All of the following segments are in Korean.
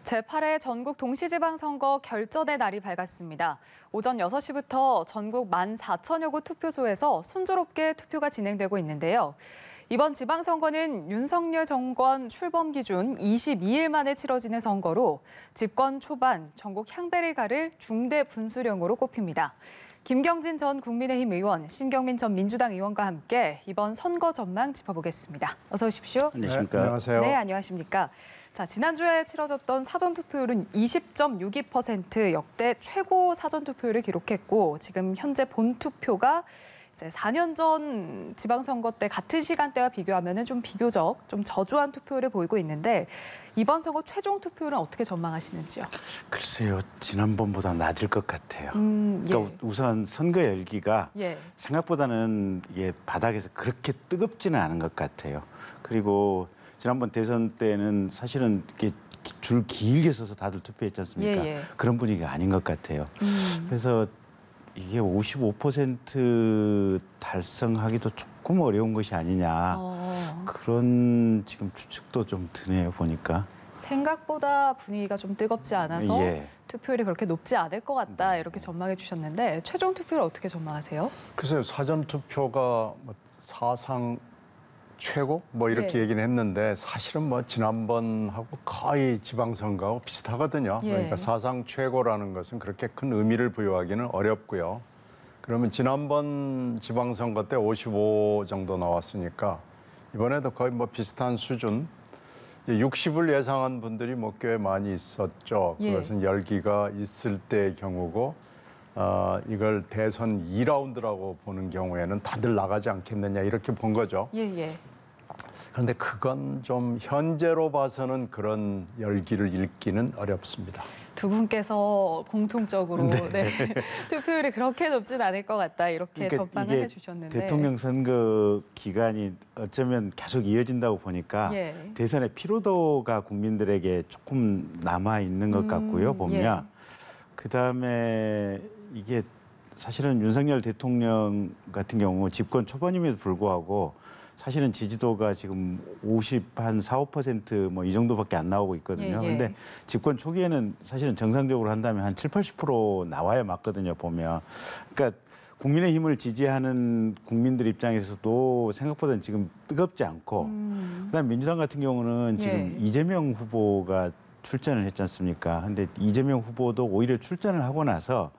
제8회 전국 동시지방선거 결전의 날이 밝았습니다. 오전 6시부터 전국 14,000여 곳 투표소에서 순조롭게 투표가 진행되고 있는데요. 이번 지방선거는 윤석열 정권 출범 기준 22일 만에 치러지는 선거로 집권 초반 전국 향배를 가를 중대 분수령으로 꼽힙니다. 김경진 전 국민의힘 의원, 신경민 전 민주당 의원과 함께 이번 선거 전망 짚어보겠습니다. 어서 오십시오. 안녕하십니까. 네, 안녕하세요. 네, 안녕하십니까. 자, 지난주에 치러졌던 사전투표율은 20.62% 역대 최고 사전투표율을 기록했고 지금 현재 본투표가 이제 4년 전 지방선거 때 같은 시간대와 비교하면 좀 비교적 좀 저조한 투표율을 보이고 있는데 이번 선거 최종 투표율은 어떻게 전망하시는지요? 글쎄요, 지난번보다 낮을 것 같아요. 예. 그러니까 우선 선거 열기가 예. 생각보다는 이게 바닥에서 그렇게 뜨겁지는 않은 것 같아요. 그리고 지난번 대선 때는 사실은 이렇게 줄 길게 서서 다들 투표했지 않습니까? 예. 그런 분위기가 아닌 것 같아요. 그래서 이게 55% 달성하기도 조금 어려운 것이 아니냐. 그런 지금 추측도 좀 드네요, 보니까. 생각보다 분위기가 좀 뜨겁지 않아서 예. 투표율이 그렇게 높지 않을 것 같다 이렇게 전망해 주셨는데 최종 투표를 어떻게 전망하세요? 글쎄요, 사전 투표가 사상 최고 이렇게 예. 얘기는 했는데 사실은 지난번하고 거의 지방선거하고 비슷하거든요. 예. 그러니까 사상 최고라는 것은 그렇게 큰 의미를 부여하기는 어렵고요. 그러면 지난번 지방선거 때 55 정도 나왔으니까 이번에도 거의 비슷한 수준. 60을 예상한 분들이 꽤 많이 있었죠. 예. 그것은 열기가 있을 때의 경우고 이걸 대선 2라운드라고 보는 경우에는 다들 나가지 않겠느냐 이렇게 본 거죠. 예. 그런데 그건 좀 현재로 봐서는 그런 열기를 읽기는 어렵습니다. 두 분께서 공통적으로 네. 투표율이 그렇게 높진 않을 것 같다 이렇게 전망을 해주셨는데 대통령 선거 기간이 어쩌면 계속 이어진다고 보니까 예. 대선의 피로도가 국민들에게 조금 남아 있는 것 같고요. 보면 예. 그다음에 이게 사실은 윤석열 대통령 같은 경우 집권 초반임에도 불구하고 사실은 지지도가 지금 4~5% 이 정도밖에 안 나오고 있거든요. 그런데 예. 집권 초기에는 사실은 정상적으로 한다면 한 70~80% 나와야 맞거든요, 보면. 그러니까 국민의힘을 지지하는 국민들 입장에서도 생각보다는 지금 뜨겁지 않고 그다음에 민주당 같은 경우는 지금 이재명 후보가 출전을 했지 않습니까? 근데 이재명 후보도 오히려 출전을 하고 나서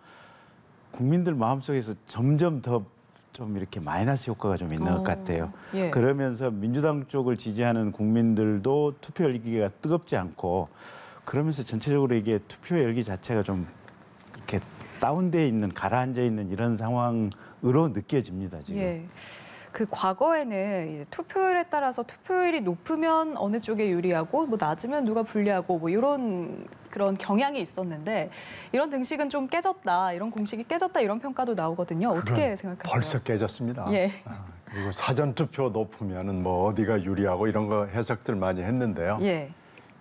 국민들 마음속에서 점점 더 좀 이렇게 마이너스 효과가 좀 있는 것 같아요. 예. 그러면서 민주당 쪽을 지지하는 국민들도 투표 열기가 뜨겁지 않고 그러면서 전체적으로 이게 투표 열기 자체가 좀 이렇게 다운돼 있는, 가라앉아 있는 이런 상황으로 느껴집니다, 지금. 예. 그 과거에는 이제 투표율에 따라서 투표율이 높으면 어느 쪽에 유리하고 낮으면 누가 불리하고 이런 그런 경향이 있었는데 이런 등식은 좀 깨졌다, 이런 공식이 깨졌다 이런 평가도 나오거든요. 어떻게 생각하세요? 벌써 깨졌습니다. 예. 그리고 사전 투표 높으면은 어디가 유리하고 이런 거 해석들 많이 했는데요. 예.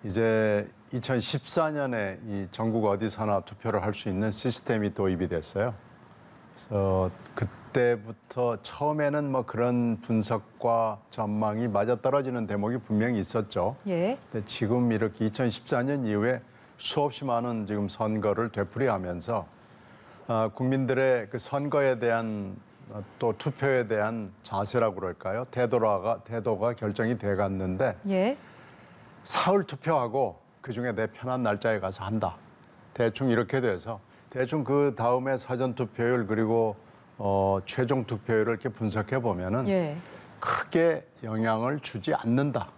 이제 2014년에 이 전국 어디서나 투표를 할 수 있는 시스템이 도입이 됐어요. 그래서 그때부터 처음에는 그런 분석과 전망이 맞아떨어지는 대목이 분명히 있었죠. 예. 근데 지금 이렇게 2014년 이후에 수없이 많은 지금 선거를 되풀이하면서 국민들의 그 선거에 대한 또 투표에 대한 자세라고 그럴까요? 태도가 결정이 돼 갔는데 예. 사흘 투표하고 그중에 내 편한 날짜에 가서 한다. 대충 이렇게 돼서 대충 그 다음에 사전 투표율 그리고 최종 투표율을 이렇게 분석해 보면은 예. 크게 영향을 주지 않는다.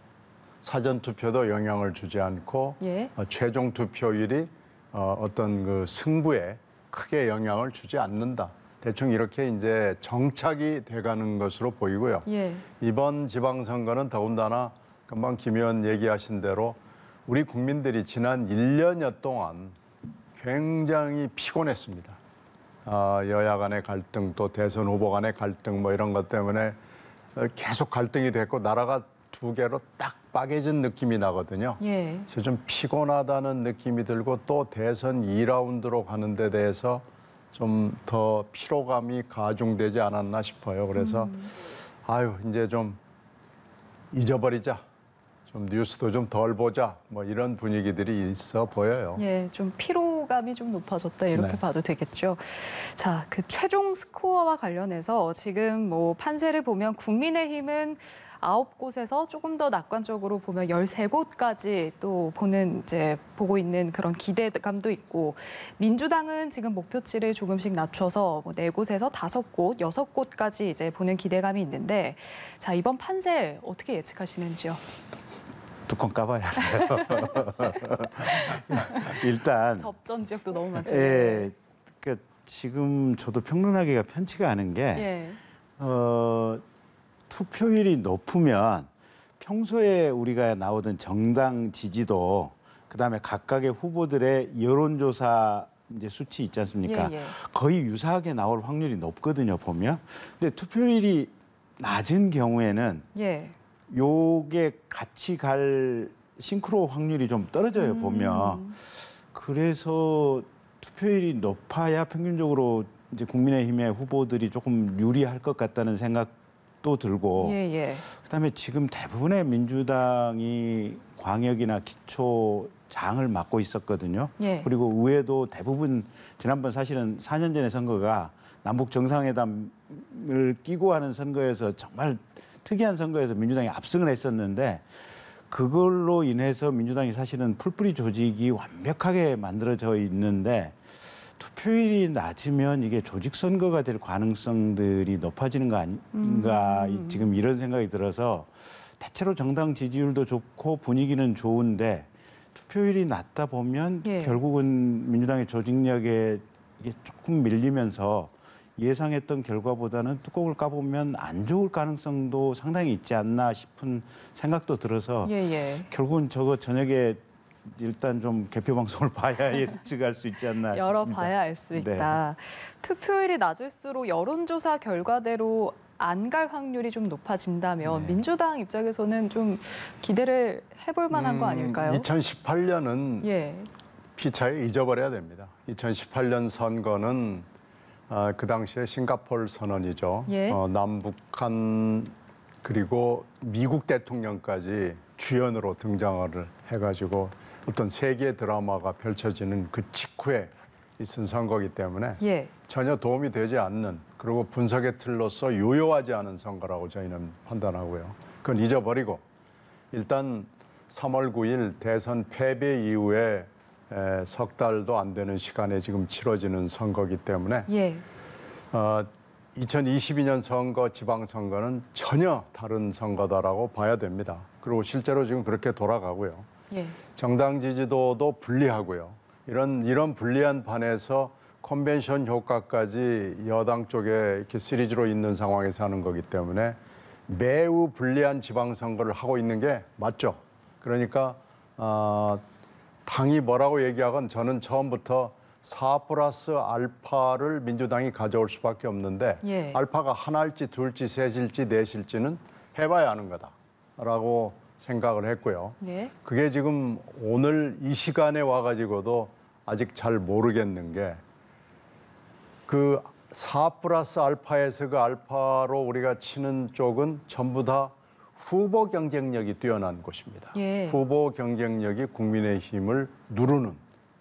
사전 투표도 영향을 주지 않고 예. 최종 투표율이 어떤 그 승부에 크게 영향을 주지 않는다. 대충 이렇게 이제 정착이 돼가는 것으로 보이고요. 예. 이번 지방선거는 더군다나 금방 김 의원 얘기하신 대로 우리 국민들이 지난 1년여 동안 굉장히 피곤했습니다. 여야 간의 갈등, 또 대선 후보 간의 갈등 이런 것 때문에 계속 갈등이 됐고 나라가 두 개로 딱 빠개진 느낌이 나거든요. 예. 그래서 좀 피곤하다는 느낌이 들고 또 대선 2라운드로 가는 데 대해서 좀 더 피로감이 가중되지 않았나 싶어요. 그래서 이제 좀 잊어버리자. 좀 뉴스도 좀 덜 보자 뭐 이런 분위기들이 있어 보여요. 예, 좀 피로감이 좀 높아졌다 이렇게 네. 봐도 되겠죠. 자, 그 최종 스코어와 관련해서 지금 뭐 판세를 보면 국민의힘은 9곳에서 조금 더 낙관적으로 보면 13곳까지 또 보고 있는 그런 기대감도 있고, 민주당은 지금 목표치를 조금씩 낮춰서 뭐 4곳에서 5곳, 6곳까지 이제 보는 기대감이 있는데, 자, 이번 판세 어떻게 예측하시는지요? 뚜껑 까봐야 돼요. 일단 접전 지역도 너무 많죠. 예, 그러니까 지금 저도 평론하기가 편치가 않은 게 예. 투표율이 높으면 평소에 우리가 나오던 정당 지지도 그다음에 각각의 후보들의 여론조사 이제 수치 있지 않습니까? 예, 예. 거의 유사하게 나올 확률이 높거든요, 보면. 근데 투표율이 낮은 경우에는 예. 요게 같이 갈 싱크로 확률이 좀 떨어져요, 보면. 그래서 투표율이 높아야 평균적으로 이제 국민의힘의 후보들이 조금 유리할 것 같다는 생각도 들고, 예, 예. 그다음에 지금 대부분의 민주당이 광역이나 기초장을 맡고 있었거든요. 예. 그리고 의회도 대부분 지난번 사실은 4년 전의 선거가 남북 정상회담을 끼고 하는 선거에서 정말 특이한 선거에서 민주당이 압승을 했었는데, 그걸로 인해서 민주당이 사실은 풀뿌리 조직이 완벽하게 만들어져 있는데, 투표율이 낮으면 이게 조직 선거가 될 가능성들이 높아지는 거 아닌가, 지금 이런 생각이 들어서 대체로 정당 지지율도 좋고 분위기는 좋은데 투표율이 낮다 보면 예. 결국은 민주당의 조직력에 이게 조금 밀리면서 예상했던 결과보다는 뚜껑을 까보면 안 좋을 가능성도 상당히 있지 않나 싶은 생각도 들어서 예, 예. 결국은 저거 저녁에 일단 좀 개표 방송을 봐야 예측할 수 있지 않나 싶습니다. 열어봐야 알 수 있다. 투표율이 낮을수록 여론조사 결과대로 안 갈 확률이 좀 높아진다면 민주당 입장에서는 좀 기대를 해볼 만한 거 아닐까요? 2018년은 예. 피차에 잊어버려야 됩니다. 2018년 선거는 그 당시에 싱가포르 선언이죠. 예. 남북한 그리고 미국 대통령까지 주연으로 등장을 해가지고 어떤 세계 드라마가 펼쳐지는 그 직후에 있은 선거이기 때문에 예. 전혀 도움이 되지 않는, 그리고 분석의 틀로서 유효하지 않은 선거라고 저희는 판단하고요. 그건 잊어버리고 일단 3월 9일 대선 패배 이후에 석 달도 안 되는 시간에 지금 치러지는 선거이기 때문에 예. 2022년 선거, 지방선거는 전혀 다른 선거다라고 봐야 됩니다. 그리고 실제로 지금 그렇게 돌아가고요. 예. 정당 지지도도 불리하고요. 이런 불리한 판에서 컨벤션 효과까지 여당 쪽에 이렇게 시리즈로 있는 상황에서 하는 거기 때문에 매우 불리한 지방선거를 하고 있는 게 맞죠. 그러니까 당이 뭐라고 얘기하건 저는 처음부터 4+알파를 민주당이 가져올 수밖에 없는데 예. 알파가 하나일지 둘지 셋일지 넷일지는 해봐야 하는 거다라고 생각을 했고요. 예. 그게 지금 오늘 이 시간에 와가지고도 아직 잘 모르겠는 게, 그 4+알파에서 그 알파로 우리가 치는 쪽은 전부 다 후보 경쟁력이 뛰어난 곳입니다. 예. 후보 경쟁력이 국민의힘을 누르는,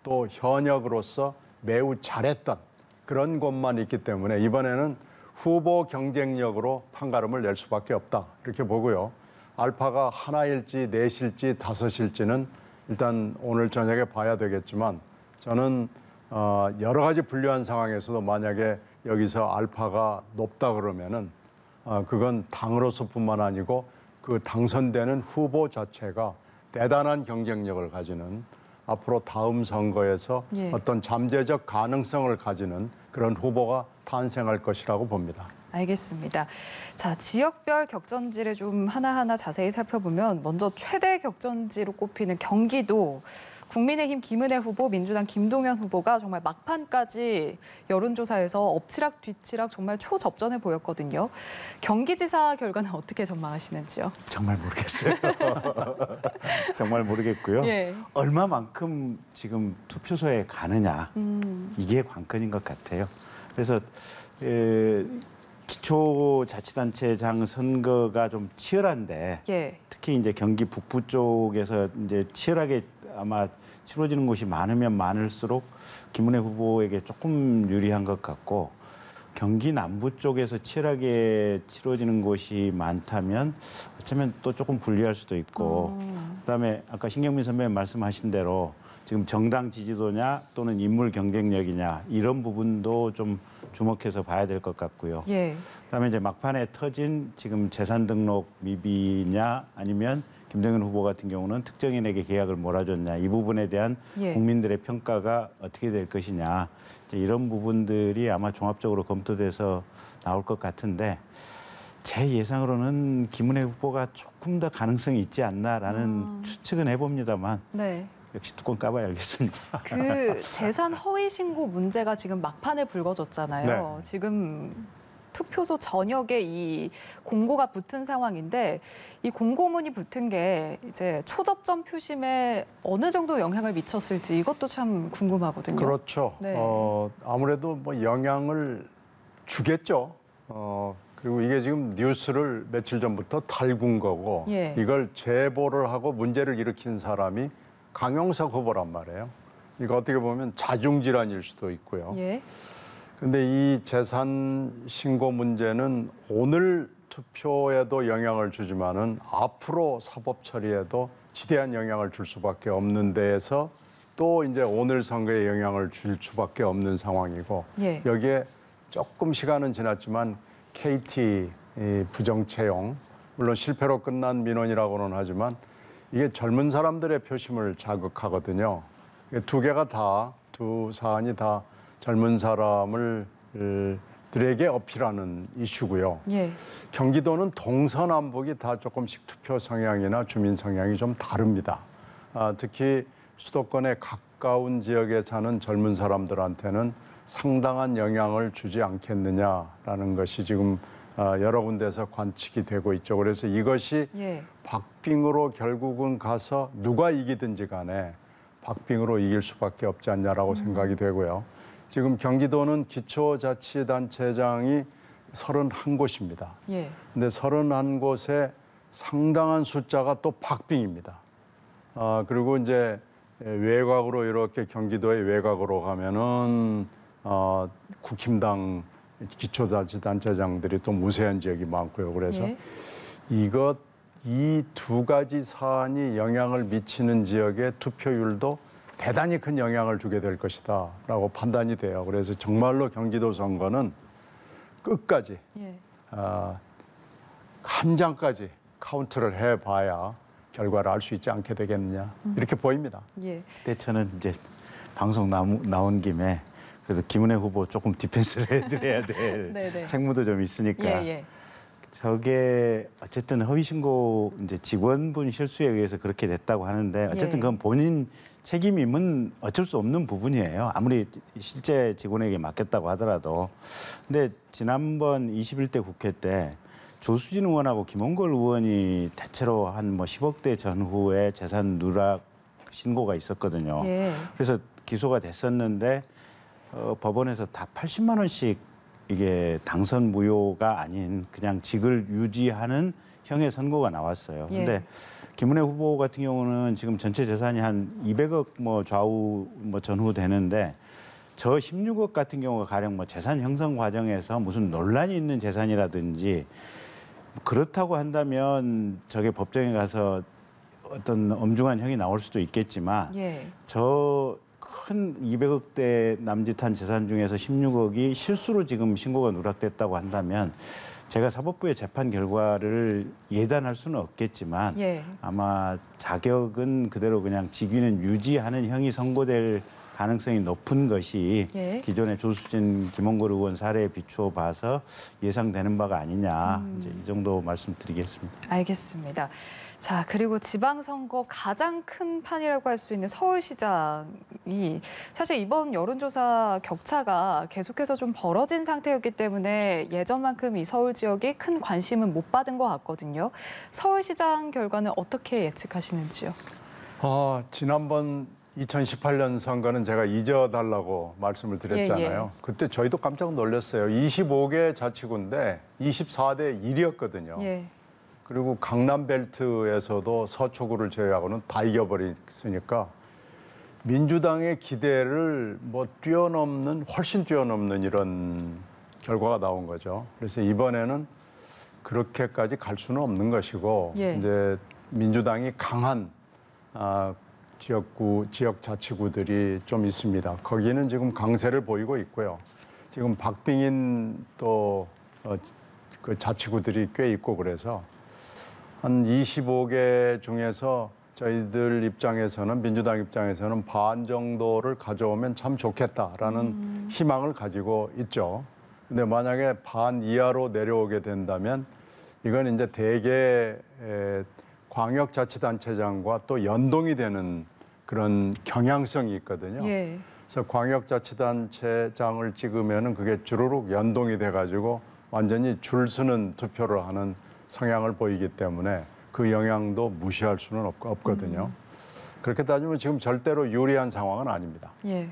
또 현역으로서 매우 잘했던 그런 곳만 있기 때문에 이번에는 후보 경쟁력으로 판가름을 낼 수밖에 없다, 이렇게 보고요. 알파가 하나일지 넷일지 다섯일지는 일단 오늘 저녁에 봐야 되겠지만, 저는 여러 가지 불리한 상황에서도 만약에 여기서 알파가 높다 그러면은 그건 당으로서뿐만 아니고 그 당선되는 후보 자체가 대단한 경쟁력을 가지는, 앞으로 다음 선거에서 예. 어떤 잠재적 가능성을 가지는 그런 후보가 탄생할 것이라고 봅니다. 알겠습니다. 자, 지역별 격전지를 좀 하나하나 자세히 살펴보면 먼저 최대 격전지로 꼽히는 경기도, 국민의힘 김은혜 후보, 민주당 김동연 후보가 정말 막판까지 여론조사에서 엎치락 뒤치락 정말 초접전해 보였거든요. 경기지사 결과는 어떻게 전망하시는지요? 정말 모르겠어요. 정말 모르겠고요. 예. 얼마만큼 지금 투표소에 가느냐, 이게 관건인 것 같아요. 그래서 기초자치단체장 선거가 좀 치열한데 예. 특히 이제 경기 북부 쪽에서 이제 치열하게 아마 치러지는 곳이 많으면 많을수록 김은혜 후보에게 조금 유리한 것 같고 경기 남부 쪽에서 치열하게 치러지는 곳이 많다면 어쩌면 또 조금 불리할 수도 있고 그다음에 아까 신경민 선배님 말씀하신 대로 지금 정당 지지도냐 또는 인물 경쟁력이냐 이런 부분도 좀 주목해서 봐야 될 것 같고요. 예. 그다음에 이제 막판에 터진 지금 재산 등록 미비냐 아니면 김동연 후보 같은 경우는 특정인에게 계약을 몰아줬냐 이 부분에 대한 예. 국민들의 평가가 어떻게 될 것이냐 이제 이런 부분들이 아마 종합적으로 검토돼서 나올 것 같은데 제 예상으로는 김은혜 후보가 조금 더 가능성이 있지 않나라는 추측은 해봅니다만 네. 역시 뚜껑 까봐야 알겠습니다. 그 재산 허위 신고 문제가 지금 막판에 불거졌잖아요. 네. 지금 투표소 전역에 이 공고가 붙은 상황인데 이 공고문이 붙은 게 이제 초접점 표심에 어느 정도 영향을 미쳤을지 이것도 참 궁금하거든요. 그렇죠. 네. 아무래도 뭐 영향을 주겠죠. 그리고 이게 지금 뉴스를 며칠 전부터 달군 거고 예. 이걸 제보를 하고 문제를 일으킨 사람이 강용석 후보란 말이에요. 이거 어떻게 보면 자중질환일 수도 있고요. 예. 근데 이 재산 신고 문제는 오늘 투표에도 영향을 주지만은 앞으로 사법 처리에도 지대한 영향을 줄 수밖에 없는 데에서 또 이제 오늘 선거에 영향을 줄 수밖에 없는 상황이고 예. 여기에 조금 시간은 지났지만 KT 이 부정 채용 물론 실패로 끝난 민원이라고는 하지만 이게 젊은 사람들의 표심을 자극하거든요. 이게 두 개가 다 두 사안이 다 젊은 사람을 들에게 어필하는 이슈고요. 예. 경기도는 동서남북이 다 조금씩 투표 성향이나 주민 성향이 좀 다릅니다. 특히 수도권에 가까운 지역에 사는 젊은 사람들한테는 상당한 영향을 주지 않겠느냐라는 것이 지금 여러 군데에서 관측이 되고 있죠. 그래서 이것이 예. 박빙으로 결국은 가서 누가 이기든지 간에 박빙으로 이길 수밖에 없지 않냐라고 생각이 되고요. 지금 경기도는 기초자치단체장이 31곳입니다. 예. 근데 31곳에 상당한 숫자가 또 박빙입니다. 그리고 이제 외곽으로 이렇게 경기도의 외곽으로 가면은 국힘당 기초자치단체장들이 또 무세한 지역이 많고요. 그래서 예. 이 두 가지 사안이 영향을 미치는 지역의 투표율도 대단히 큰 영향을 주게 될 것이다라고 판단이 돼요. 그래서 정말로 경기도 선거는 끝까지 예. 한 장까지 카운트를 해봐야 결과를 알 수 있지 않게 되겠느냐 이렇게 보입니다. 예. 그때 저는 이제 방송 나온 김에 그래도 김은혜 후보 조금 디펜스를 해드려야 될 네네. 책무도 좀 있으니까 예. 예. 저게 어쨌든 허위 신고 이제 직원분 실수에 의해서 그렇게 됐다고 하는데 어쨌든 예. 그건 본인 책임임은 어쩔 수 없는 부분이에요. 아무리 실제 직원에게 맡겼다고 하더라도. 근데 지난번 21대 국회 때 조수진 의원하고 김홍걸 의원이 대체로 한 뭐 10억대 전후에 재산 누락 신고가 있었거든요. 예. 그래서 기소가 됐었는데 법원에서 다 80만 원씩 이게 당선 무효가 아닌 그냥 직을 유지하는 형의 선고가 나왔어요. 예. 근데 김은혜 후보 같은 경우는 지금 전체 재산이 한 200억 뭐 좌우 뭐 전후 되는데 저 16억 같은 경우가 가령 뭐 재산 형성 과정에서 무슨 논란이 있는 재산이라든지 그렇다고 한다면 저게 법정에 가서 어떤 엄중한 형이 나올 수도 있겠지만 예. 저 큰 200억대 남짓한 재산 중에서 16억이 실수로 지금 신고가 누락됐다고 한다면 제가 사법부의 재판 결과를 예단할 수는 없겠지만 예. 아마 자격은 그대로 그냥 직위는 유지하는 형이 선고될 가능성이 높은 것이 예. 기존의 조수진, 김홍걸 의원 사례에 비추어 봐서 예상되는 바가 아니냐 이제 이 정도 말씀드리겠습니다. 알겠습니다. 자, 그리고 지방선거 가장 큰 판이라고 할 수 있는 서울시장이 사실 이번 여론조사 격차가 계속해서 좀 벌어진 상태였기 때문에 예전만큼 이 서울 지역이 큰 관심은 못 받은 것 같거든요. 서울시장 결과는 어떻게 예측하시는지요? 지난번 2018년 선거는 제가 잊어달라고 말씀을 드렸잖아요. 예. 그때 저희도 깜짝 놀랐어요. 25개 자치구인데 24대 1이었거든요. 예. 그리고 강남 벨트에서도 서초구를 제외하고는 다 이겨버렸으니까 민주당의 기대를 뭐 훨씬 뛰어넘는 이런 결과가 나온 거죠. 그래서 이번에는 그렇게까지 갈 수는 없는 것이고 예. 이제 민주당이 강한 지역 자치구들이 좀 있습니다. 거기는 지금 강세를 보이고 있고요. 지금 박빙인 또 그 자치구들이 꽤 있고 그래서 한 25개 중에서 저희들 입장에서는 민주당 입장에서는 반 정도를 가져오면 참 좋겠다라는 희망을 가지고 있죠. 근데 만약에 반 이하로 내려오게 된다면 이건 이제 대개 광역자치단체장과 또 연동이 되는 그런 경향성이 있거든요. 예. 그래서 광역자치단체장을 찍으면은 그게 주르륵 연동이 돼가지고 완전히 줄 서는 투표를 하는 성향을 보이기 때문에 그 영향도 무시할 수는 없거든요. 그렇게 따지면 지금 절대로 유리한 상황은 아닙니다. 예.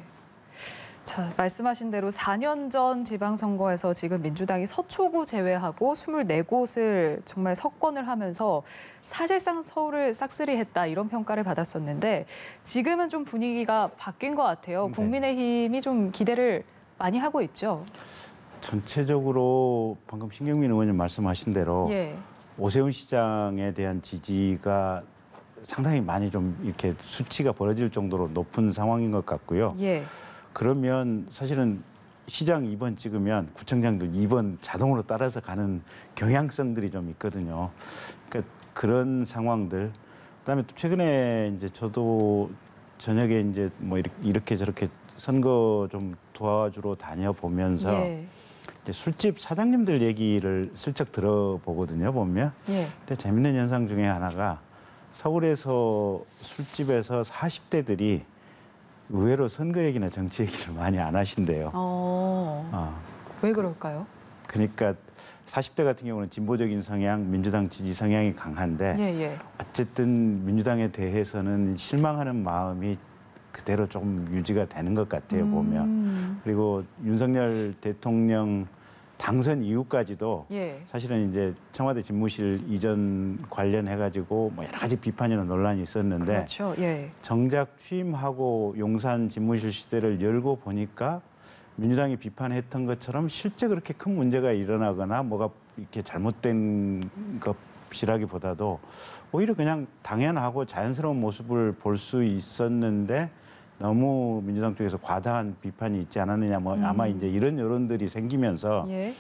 자, 말씀하신 대로 4년 전 지방선거에서 지금 민주당이 서초구 제외하고 24곳을 정말 석권을 하면서 사실상 서울을 싹쓸이했다 이런 평가를 받았었는데 지금은 좀 분위기가 바뀐 것 같아요. 네. 국민의힘이 좀 기대를 많이 하고 있죠. 전체적으로 방금 신경민 의원님 말씀하신 대로 예. 오세훈 시장에 대한 지지가 상당히 많이 좀 이렇게 수치가 벌어질 정도로 높은 상황인 것 같고요. 예. 그러면 사실은 시장 2번 찍으면 구청장도 2번 자동으로 따라서 가는 경향성들이 좀 있거든요. 그러니까 그런 상황들. 그다음에 또 최근에 이제 저도 저녁에 이제 뭐 이렇게 저렇게 선거 좀 도와주러 다녀보면서 예. 이제 술집 사장님들 얘기를 슬쩍 들어보거든요, 보면. 예. 근데 재밌는 현상 중에 하나가 서울에서 술집에서 40대들이 의외로 선거 얘기나 정치 얘기를 많이 안 하신대요. 왜 그럴까요? 그러니까 40대 같은 경우는 진보적인 성향, 민주당 지지 성향이 강한데 예, 예. 어쨌든 민주당에 대해서는 실망하는 마음이 그대로 좀 유지가 되는 것 같아요, 보면. 그리고 윤석열 대통령 당선 이후까지도 예. 사실은 이제 청와대 집무실 이전 관련해가지고 뭐 여러 가지 비판이나 논란이 있었는데 그렇죠. 예. 정작 취임하고 용산 집무실 시대를 열고 보니까 민주당이 비판했던 것처럼 실제 그렇게 큰 문제가 일어나거나 뭐가 이렇게 잘못된 것이라기보다도 오히려 그냥 당연하고 자연스러운 모습을 볼 수 있었는데 너무 민주당 쪽에서 과다한 비판이 있지 않았느냐 뭐 아마 이제 이런 여론들이 생기면서 예.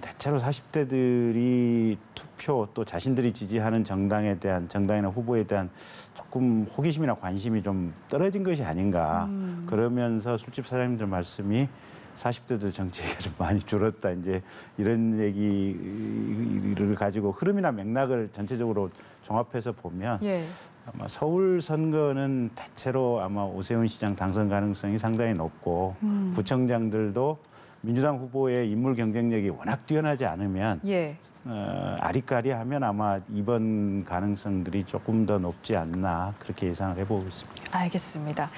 대체로 40대들이 투표 또 자신들이 지지하는 정당이나 후보에 대한 조금 호기심이나 관심이 좀 떨어진 것이 아닌가. 그러면서 술집 사장님들 말씀이 40대들 정치가 좀 많이 줄었다. 이제 이런 얘기를 가지고 흐름이나 맥락을 전체적으로 종합해서 보면 예. 아마 서울 선거는 대체로 아마 오세훈 시장 당선 가능성이 상당히 높고 구청장들도 민주당 후보의 인물 경쟁력이 워낙 뛰어나지 않으면 예. 아리까리하면 아마 이번 가능성들이 조금 더 높지 않나 그렇게 예상을 해보고 있습니다. 알겠습니다.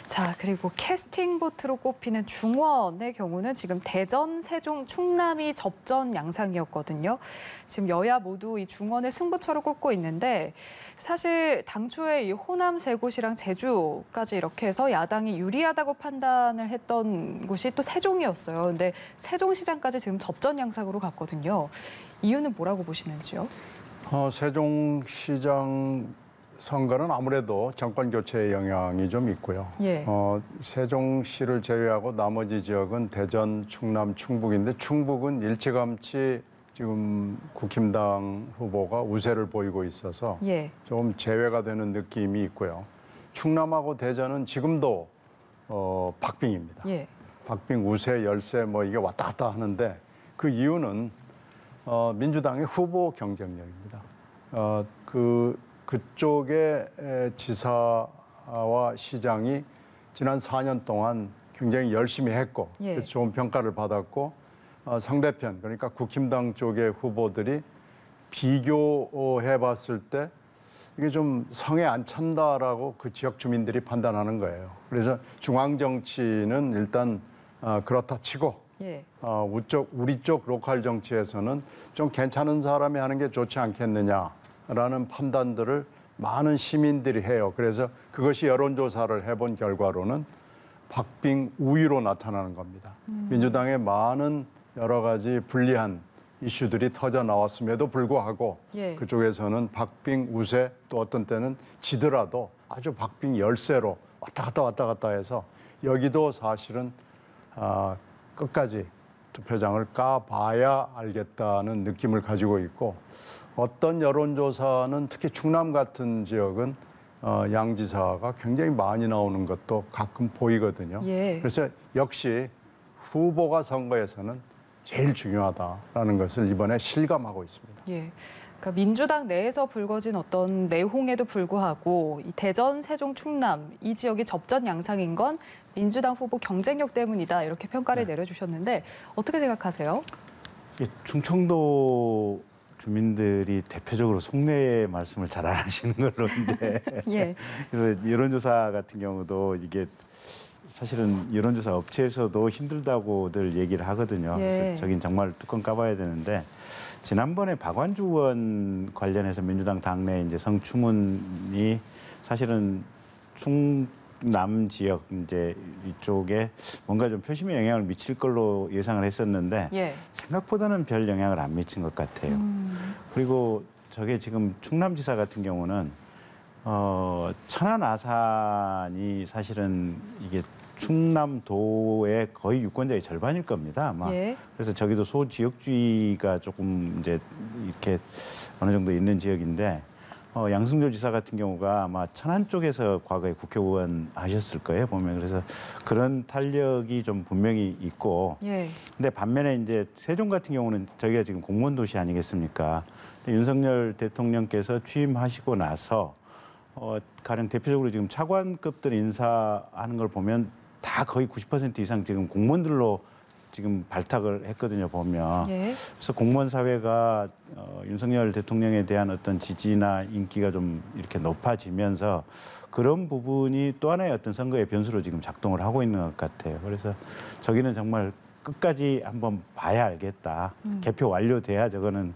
자, 그리고 캐스팅 보트로 꼽히는 중원의 경우는 지금 대전, 세종, 충남이 접전 양상이었거든요. 지금 여야 모두 이 중원을 승부처로 꼽고 있는데 사실 당초에 이 호남 세 곳이랑 제주까지 이렇게 해서 야당이 유리하다고 판단을 했던 곳이 또 세종이었어요. 근데 세종시장까지 지금 접전 양상으로 갔거든요. 이유는 뭐라고 보시는지요? 세종시장 선거는 아무래도 정권 교체의 영향이 좀 있고요. 예. 세종시를 제외하고 나머지 지역은 대전, 충남, 충북인데 충북은 일찌감치 지금 국힘당 후보가 우세를 보이고 있어서 예. 좀 제외가 되는 느낌이 있고요. 충남하고 대전은 지금도 박빙입니다. 예. 박빙 우세, 열세 뭐 이게 왔다 갔다 하는데 그 이유는 민주당의 후보 경쟁력입니다. 그쪽의 지사와 시장이 지난 4년 동안 굉장히 열심히 했고 예. 그래서 좋은 평가를 받았고 상대편 그러니까 국힘당 쪽의 후보들이 비교해 봤을 때 이게 좀 성에 안 찬다라고 그 지역 주민들이 판단하는 거예요. 그래서 중앙 정치는 일단 그렇다 치고 예. 우리 쪽 로컬 정치에서는 좀 괜찮은 사람이 하는 게 좋지 않겠느냐라는 판단들을 많은 시민들이 해요. 그래서 그것이 여론조사를 해본 결과로는 박빙 우위로 나타나는 겁니다. 민주당의 많은 여러 가지 불리한 이슈들이 터져 나왔음에도 불구하고 예. 그쪽에서는 박빙 우세 또 어떤 때는 지더라도 아주 박빙 열세로 왔다 갔다 해서 여기도 사실은 끝까지 투표장을 까봐야 알겠다는 느낌을 가지고 있고 어떤 여론조사는 특히 충남 같은 지역은 양 지사가 굉장히 많이 나오는 것도 가끔 보이거든요. 예. 그래서 역시 후보가 선거에서는 제일 중요하다라는 것을 이번에 실감하고 있습니다. 예. 그러니까 민주당 내에서 불거진 어떤 내홍에도 불구하고 이 대전, 세종, 충남 이 지역이 접전 양상인 건 민주당 후보 경쟁력 때문이다 이렇게 평가를 내려주셨는데 어떻게 생각하세요? 충청도 주민들이 대표적으로 속내의 말씀을 잘 안 하시는 걸로 이제 예. 그래서 여론조사 같은 경우도 이게 사실은 여론조사 업체에서도 힘들다고들 얘기를 하거든요. 예. 그래서 저긴 정말 뚜껑 까봐야 되는데 지난번에 박완주 의원 관련해서 민주당 당내 이제 성추문이 사실은 충남 지역 이제 이쪽에 뭔가 좀 표심에 영향을 미칠 걸로 예상을 했었는데 예. 생각보다는 별 영향을 안 미친 것 같아요. 그리고 저게 지금 충남지사 같은 경우는 천안 아산이 사실은 이게 충남도의 거의 유권자의 절반일 겁니다, 아마. 예. 그래서 저기도 소지역주의가 조금 이제 이렇게 어느 정도 있는 지역인데 양승조 지사 같은 경우가 아마 천안 쪽에서 과거에 국회의원 하셨을 거예요, 보면. 그래서 그런 탄력이 좀 분명히 있고. 예. 근데 반면에 이제 세종 같은 경우는 저희가 지금 공무원 도시 아니겠습니까? 윤석열 대통령께서 취임하시고 나서 가령 대표적으로 지금 차관급들 인사하는 걸 보면 다 거의 90% 이상 지금 공무원들로 지금 발탁을 했거든요, 보면. 예. 그래서 공무원 사회가 윤석열 대통령에 대한 어떤 지지나 인기가 좀 이렇게 높아지면서 그런 부분이 또 하나의 어떤 선거의 변수로 지금 작동을 하고 있는 것 같아요. 그래서 저기는 정말 끝까지 한번 봐야 알겠다. 개표 완료돼야 저거는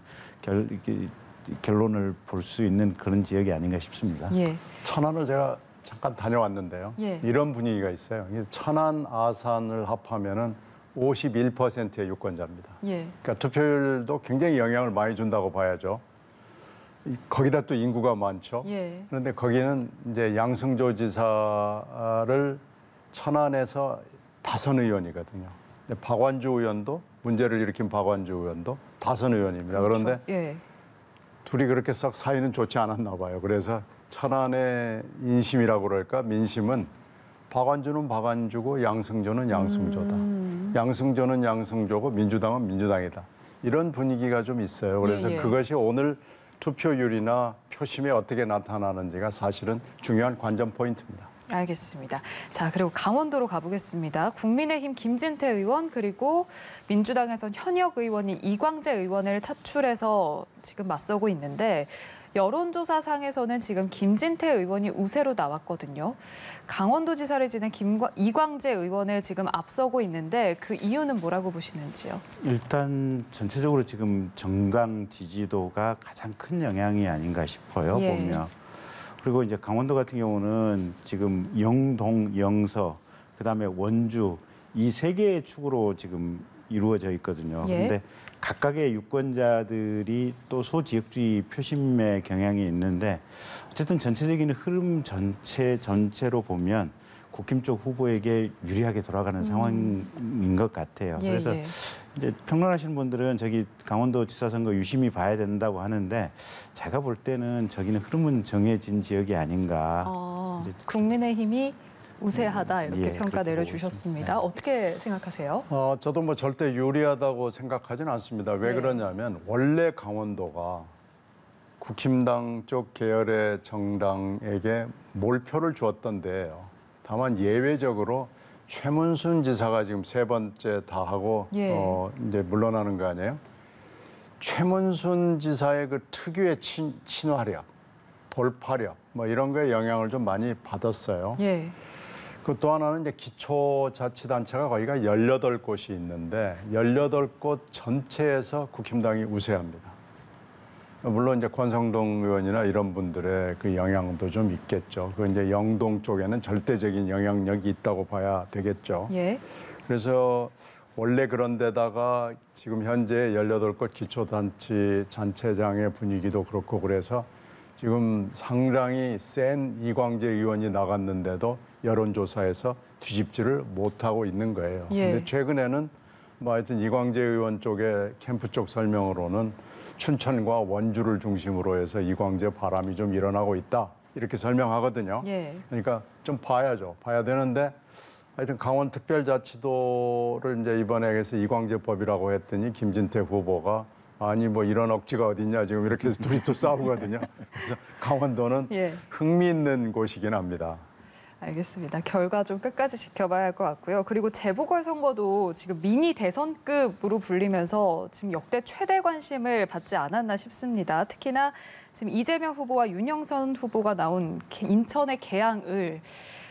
결론을 볼 수 있는 그런 지역이 아닌가 싶습니다. 예. 천안을 제가 잠깐 다녀왔는데요. 예. 이런 분위기가 있어요. 천안, 아산을 합하면은 51%의 유권자입니다. 예. 그러니까 투표율도 굉장히 영향을 많이 준다고 봐야죠. 거기다 또 인구가 많죠. 예. 그런데 거기는 이제 양승조 지사를 천안에서 다선 의원이거든요. 근데 박완주 의원도 문제를 일으킨 박완주 의원도 다선 의원입니다. 그런데 예. 둘이 그렇게 썩 사이는 좋지 않았나 봐요. 그래서 천안의 인심이라고 그럴까 민심은 박완주는 박완주고 양승조는 양승조다. 양승조는 양승조고 민주당은 민주당이다. 이런 분위기가 좀 있어요. 그래서 예, 예. 그것이 오늘 투표율이나 표심에 어떻게 나타나는지가 사실은 중요한 관전 포인트입니다. 알겠습니다. 자, 그리고 강원도로 가보겠습니다. 국민의힘 김진태 의원 그리고 민주당에선 현역 의원인 이광재 의원을 차출해서 지금 맞서고 있는데 여론조사상에서는 지금 김진태 의원이 우세로 나왔거든요. 강원도지사를 지낸 이광재 의원을 지금 앞서고 있는데 그 이유는 뭐라고 보시는지요? 일단 전체적으로 지금 정당 지지도가 가장 큰 영향이 아닌가 싶어요, 예. 보면. 그리고 이제 강원도 같은 경우는 지금 영동, 영서, 그다음에 원주 이 세 개의 축으로 지금 이루어져 있거든요. 예. 그런데 각각의 유권자들이 또 소지역주의 표심의 경향이 있는데 어쨌든 전체적인 흐름 전체로 보면 국힘 쪽 후보에게 유리하게 돌아가는 상황인 것 같아요. 예, 그래서 예. 이제 평론하시는 분들은 저기 강원도지사 선거 유심히 봐야 된다고 하는데 제가 볼 때는 저기는 흐름은 정해진 지역이 아닌가. 이제 국민의힘이 우세하다 이렇게 예, 평가 그렇게 내려주셨습니다. 보고 어떻게 생각하세요? 저도 뭐 절대 유리하다고 생각하지는 않습니다. 왜 네. 그러냐면 원래 강원도가 국힘당 쪽 계열의 정당에게 몰표를 주었던 데예요. 다만 예외적으로 최문순 지사가 지금 세 번째 다 하고 예. 이제 물러나는 거 아니에요? 최문순 지사의 그 특유의 친화력, 돌파력 뭐 이런 거에 영향을 좀 많이 받았어요. 예. 그 또 하나는 이제 기초자치단체가 거기가 18곳이 있는데 18곳 전체에서 국힘당이 우세합니다. 물론 이제 권성동 의원이나 이런 분들의 그 영향도 좀 있겠죠. 그 이제 영동 쪽에는 절대적인 영향력이 있다고 봐야 되겠죠. 예. 그래서 원래 그런 데다가 지금 현재 18곳 기초단체장의 분위기도 그렇고 그래서 지금 상당히 센 이광재 의원이 나갔는데도 여론조사에서 뒤집지를 못하고 있는 거예요. 예. 근데 최근에는 뭐 하여튼 이광재 의원 쪽의 캠프 쪽 설명으로는 춘천과 원주를 중심으로 해서 이광재 바람이 좀 일어나고 있다. 이렇게 설명하거든요. 예. 그러니까 좀 봐야죠. 봐야 되는데 하여튼 강원특별자치도를 이제 이번에 해서 이광재법이라고 했더니 김진태 후보가 아니 뭐 이런 억지가 어딨냐 지금 이렇게 해서 둘이 또 싸우거든요. 그래서 강원도는 예. 흥미있는 곳이긴 합니다. 알겠습니다. 결과 좀 끝까지 지켜봐야 할 것 같고요. 그리고 재보궐선거도 지금 미니 대선급으로 불리면서 지금 역대 최대 관심을 받지 않았나 싶습니다. 특히나 지금 이재명 후보와 윤영선 후보가 나온 인천의 개항을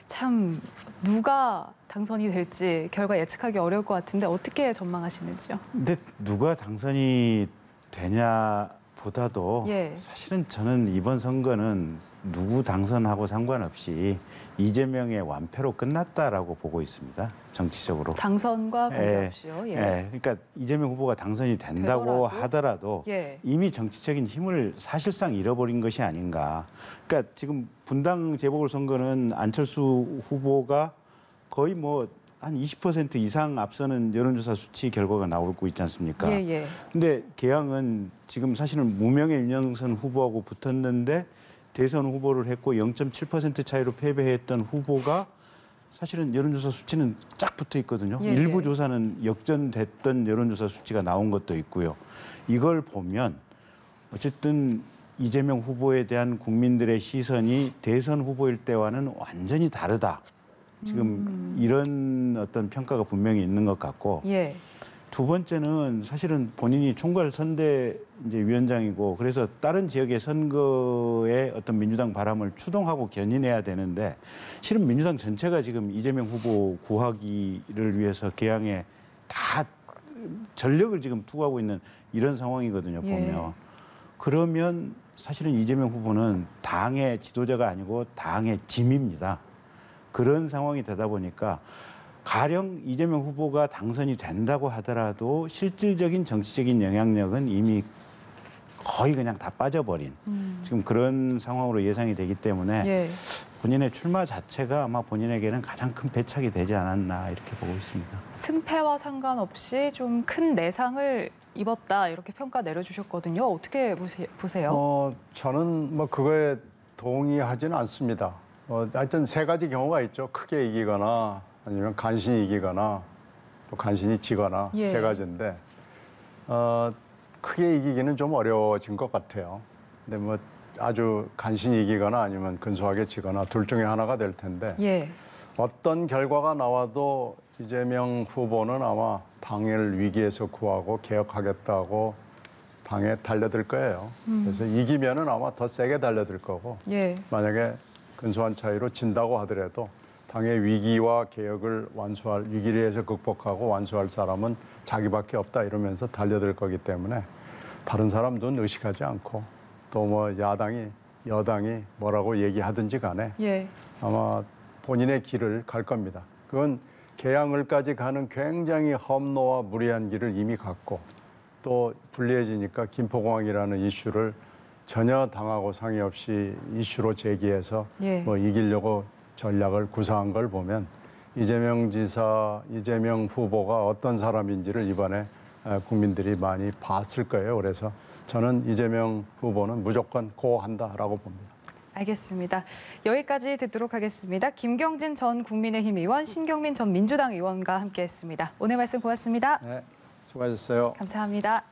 참 누가 당선이 될지 결과 예측하기 어려울 것 같은데 어떻게 전망하시는지요? 근데 누가 당선이 되냐보다도 예. 사실은 저는 이번 선거는 누구 당선하고 상관없이 이재명의 완패로 끝났다라고 보고 있습니다. 정치적으로. 당선과 관계없이요. 예. 예. 그러니까 이재명 후보가 당선이 된다고 하더라도 예. 이미 정치적인 힘을 사실상 잃어버린 것이 아닌가. 그러니까 지금 분당 재보궐선거는 안철수 후보가 거의 뭐 한 20% 이상 앞서는 여론조사 수치 결과가 나오고 있지 않습니까? 예, 예. 근데 개항은 지금 사실은 무명의 윤영선 후보하고 붙었는데 대선 후보를 했고 0.7% 차이로 패배했던 후보가 사실은 여론조사 수치는 쫙 붙어 있거든요. 예, 일부 예. 조사는 역전됐던 여론조사 수치가 나온 것도 있고요. 이걸 보면 어쨌든 이재명 후보에 대한 국민들의 시선이 대선 후보일 때와는 완전히 다르다. 지금 이런 어떤 평가가 분명히 있는 것 같고 예. 두 번째는 사실은 본인이 총괄 선대 이제 위원장이고 그래서 다른 지역의 선거에 어떤 민주당 바람을 추동하고 견인해야 되는데 실은 민주당 전체가 지금 이재명 후보 구하기를 위해서 개항에 다 전력을 지금 투구하고 있는 이런 상황이거든요. 보면 예. 그러면 사실은 이재명 후보는 당의 지도자가 아니고 당의 짐입니다. 그런 상황이 되다 보니까 가령 이재명 후보가 당선이 된다고 하더라도 실질적인 정치적인 영향력은 이미 거의 그냥 다 빠져버린 지금 그런 상황으로 예상이 되기 때문에 예. 본인의 출마 자체가 아마 본인에게는 가장 큰 배착이 되지 않았나 이렇게 보고 있습니다. 승패와 상관없이 좀 큰 내상을 입었다 이렇게 평가 내려주셨거든요. 어떻게 보세요? 저는 뭐 그거에 동의하지는 않습니다. 하여튼 세 가지 경우가 있죠. 크게 이기거나 아니면 간신히 이기거나 또 간신히 지거나 예. 세 가지인데 크게 이기기는 좀 어려워진 것 같아요. 근데 뭐 아주 간신히 이기거나 아니면 근소하게 지거나 둘 중에 하나가 될 텐데 예. 어떤 결과가 나와도 이재명 후보는 아마 당을 위기에서 구하고 개혁하겠다고 당에 달려들 거예요. 그래서 이기면은 아마 더 세게 달려들 거고 예. 만약에 근소한 차이로 진다고 하더라도 당의 위기와 개혁을 완수할 위기에서 극복하고 완수할 사람은 자기밖에 없다 이러면서 달려들 거기 때문에 다른 사람 눈 의식하지 않고 또 뭐 야당이 여당이 뭐라고 얘기하든지 간에 예. 아마 본인의 길을 갈 겁니다. 그건 개항을까지 가는 굉장히 험로와 무리한 길을 이미 갔고 또 불리해지니까 김포공항이라는 이슈를 전혀 당하고 상의 없이 이슈로 제기해서 예. 뭐 이기려고 전략을 구사한 걸 보면 이재명 지사, 이재명 후보가 어떤 사람인지를 이번에 국민들이 많이 봤을 거예요. 그래서 저는 이재명 후보는 무조건 고한다라고 봅니다. 알겠습니다. 여기까지 듣도록 하겠습니다. 김경진 전 국민의힘 의원, 신경민 전 민주당 의원과 함께했습니다. 오늘 말씀 고맙습니다. 네, 수고하셨어요. 감사합니다.